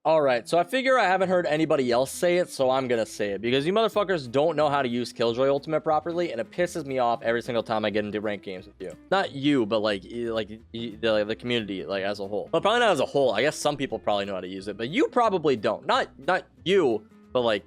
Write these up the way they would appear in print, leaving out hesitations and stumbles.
All right, so I figure I haven't heard anybody else say it, so I'm gonna say it because you motherfuckers don't know how to use Killjoy Ultimate properly, and it pisses me off every single time I get into ranked games with you. Not you, but the community like as a whole. But probably not as a whole. I guess some people probably know how to use it, but you probably don't. Not you, but like.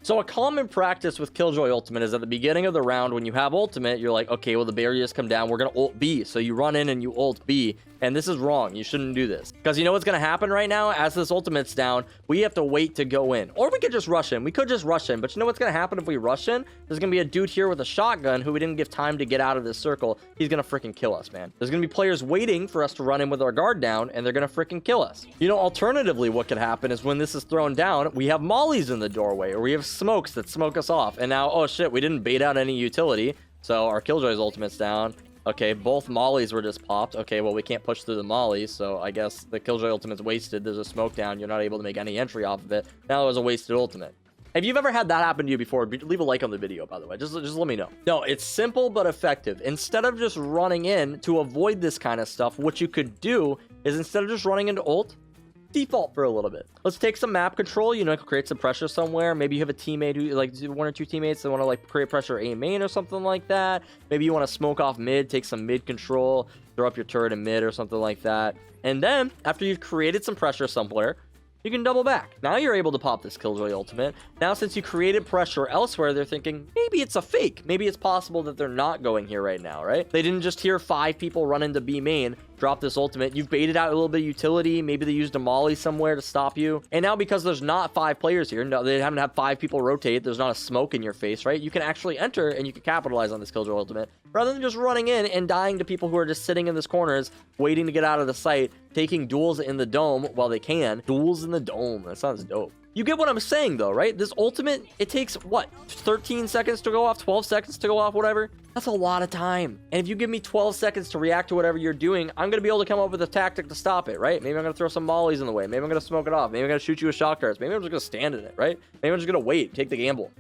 So a common practice with Killjoy Ultimate is at the beginning of the round when you have Ultimate, you're like, okay, well, the barriers come down. We're going to ult B. So you run in and you ult B. And this is wrong. You shouldn't do this. Because you know what's going to happen right now? As this Ultimate's down, we have to wait to go in. Or we could just rush in. We could just rush in. But you know what's going to happen if we rush in? There's going to be a dude here with a shotgun who we didn't give time to get out of this circle. He's going to freaking kill us, man. There's going to be players waiting for us to run in with our guard down, and they're going to freaking kill us. You know, alternatively, what could happen is when this is thrown down, we have mollies in the doorway, or we have smokes that smoke us off. And now, oh shit, we didn't bait out any utility. So our Killjoy's ultimate's down. Okay, both mollies were just popped. Okay, well, we can't push through the mollies, so I guess the Killjoy ultimate's wasted. There's a smoke down. You're not able to make any entry off of it. Now it was a wasted ultimate. If you've ever had that happen to you before, leave a like on the video, by the way. Just let me know. No, it's simple but effective. Instead of just running in to avoid this kind of stuff, what you could do is instead of just running into ult, default for a little bit. Let's take some map control, you know, create some pressure somewhere. Maybe you have a teammate who, like, one or two teammates that want to, like, create pressure A main or something like that. Maybe you want to smoke off mid, take some mid control, throw up your turret in mid or something like that. And then, after you've created some pressure somewhere, you can double back. Now you're able to pop this Killjoy ultimate. Now, since you created pressure elsewhere, they're thinking, maybe it's a fake. Maybe it's possible that they're not going here right now, right? They didn't just hear 5 people run into B main, drop this ultimate. You've baited out a little bit of utility. Maybe they used a molly somewhere to stop you. And now because there's not 5 players here, no, they haven't had 5 people rotate. There's not a smoke in your face, right? You can actually enter and you can capitalize on this Killjoy ultimate rather than just running in and dying to people who are just sitting in this corners, waiting to get out of the site, taking duels in the dome while they can. Duels in the dome. That sounds dope. You get what I'm saying, though, right? This ultimate, it takes, what, 13 seconds to go off, 12 seconds to go off, whatever? That's a lot of time. And if you give me 12 seconds to react to whatever you're doing, I'm going to be able to come up with a tactic to stop it, right? Maybe I'm going to throw some mollies in the way. Maybe I'm going to smoke it off. Maybe I'm going to shoot you with shock darts. Maybe I'm just going to stand in it, right? Maybe I'm just going to wait, take the gamble.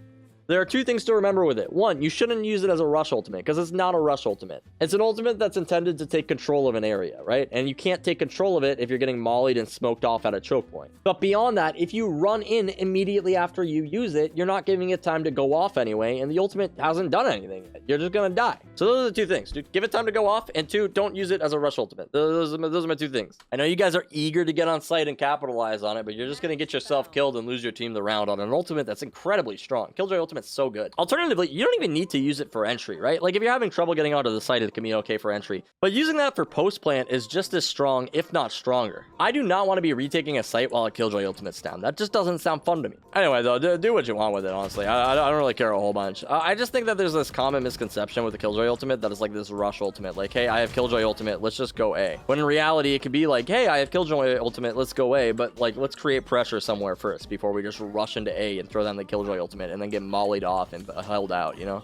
There are 2 things to remember with it. 1, you shouldn't use it as a rush ultimate because it's not a rush ultimate. It's an ultimate that's intended to take control of an area, right? And you can't take control of it if you're getting mollied and smoked off at a choke point. But beyond that, if you run in immediately after you use it, you're not giving it time to go off anyway, and the ultimate hasn't done anything yet. You're just gonna die. So those are the 2 things. Dude, give it time to go off, and 2, don't use it as a rush ultimate. Those are my 2 things. I know you guys are eager to get on site and capitalize on it, but you're just gonna get yourself killed and lose your team the round on an ultimate that's incredibly strong. Killjoy ultimate's so good. Alternatively, you don't even need to use it for entry, right? Like if you're having trouble getting onto the site, it can be okay for entry. But using that for post plant is just as strong, if not stronger. I do not want to be retaking a site while a Killjoy ultimate's down. That just doesn't sound fun to me. Anyway, though, do what you want with it, honestly. I don't really care a whole bunch. I just think that there's this common misconception with the Killjoy ultimate that is like this rush ultimate. Like, hey, I have Killjoy ultimate, let's just go A. When in reality, it could be like, hey, I have Killjoy ultimate, let's go A. But like, let's create pressure somewhere first before we just rush into A and throw down the Killjoy ultimate and then get mollied off and held out, you know?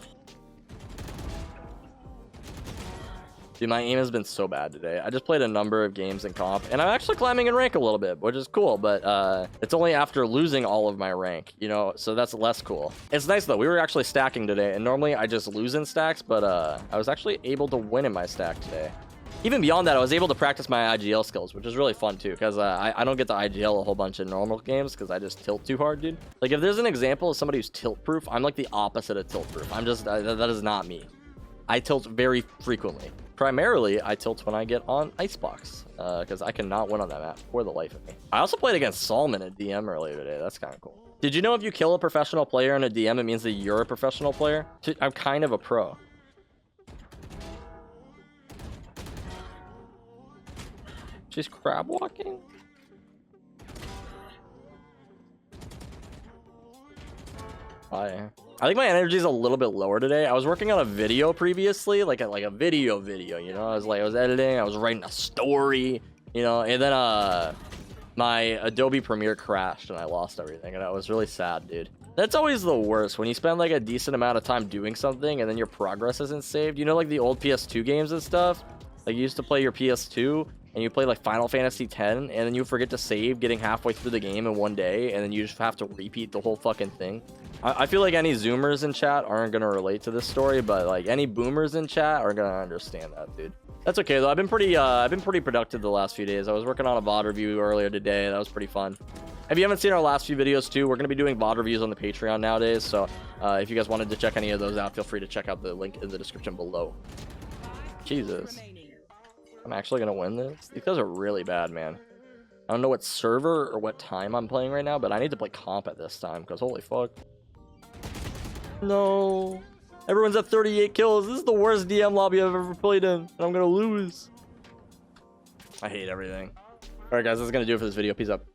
Dude, my aim has been so bad today. I just played a number of games in comp, and I'm actually climbing in rank a little bit, which is cool, but it's only after losing all of my rank, you know, so that's less cool. It's nice, though. We were actually stacking today, and normally I just lose in stacks, but I was actually able to win in my stack today. Even beyond that, I was able to practice my IGL skills, which is really fun, too, because I don't get to IGL a whole bunch in normal games because I just tilt too hard, dude. Like, if there's an example of somebody who's tilt-proof, I'm like the opposite of tilt-proof. I'm just, that is not me. I tilt very frequently. Primarily, I tilt when I get on Icebox, because I cannot win on that map for the life of me. I also played against Solomon at DM earlier today. That's kind of cool. Did you know if you kill a professional player in a DM, it means that you're a professional player? I'm kind of a pro. She's crab walking? Hi. I think my energy is a little bit lower today. I was working on a video previously, like a video, you know. I was editing, I was writing a story, you know, and then my Adobe Premiere crashed and I lost everything, and I was really sad, dude. That's always the worst, when you spend like a decent amount of time doing something and then your progress isn't saved. You know, like the old PS2 games and stuff? Like you used to play your PS2 and you play like Final Fantasy X, and then you forget to save getting halfway through the game in one day, and then you just have to repeat the whole fucking thing. I feel like any Zoomers in chat aren't going to relate to this story, but like any boomers in chat are going to understand that, dude. That's okay though. I've been pretty productive the last few days. I was working on a VOD review earlier today. That was pretty fun. If you haven't seen our last few videos too, we're going to be doing VOD reviews on the Patreon nowadays. So if you guys wanted to check any of those out, feel free to check out the link in the description below. Jesus. I'm actually going to win this? These guys are really bad, man. I don't know what server or what time I'm playing right now, but I need to play comp at this time because holy fuck. No. Everyone's at 38 kills. This is the worst DM lobby I've ever played in, and I'm going to lose. I hate everything. All right, guys, that's going to do it for this video. Peace out.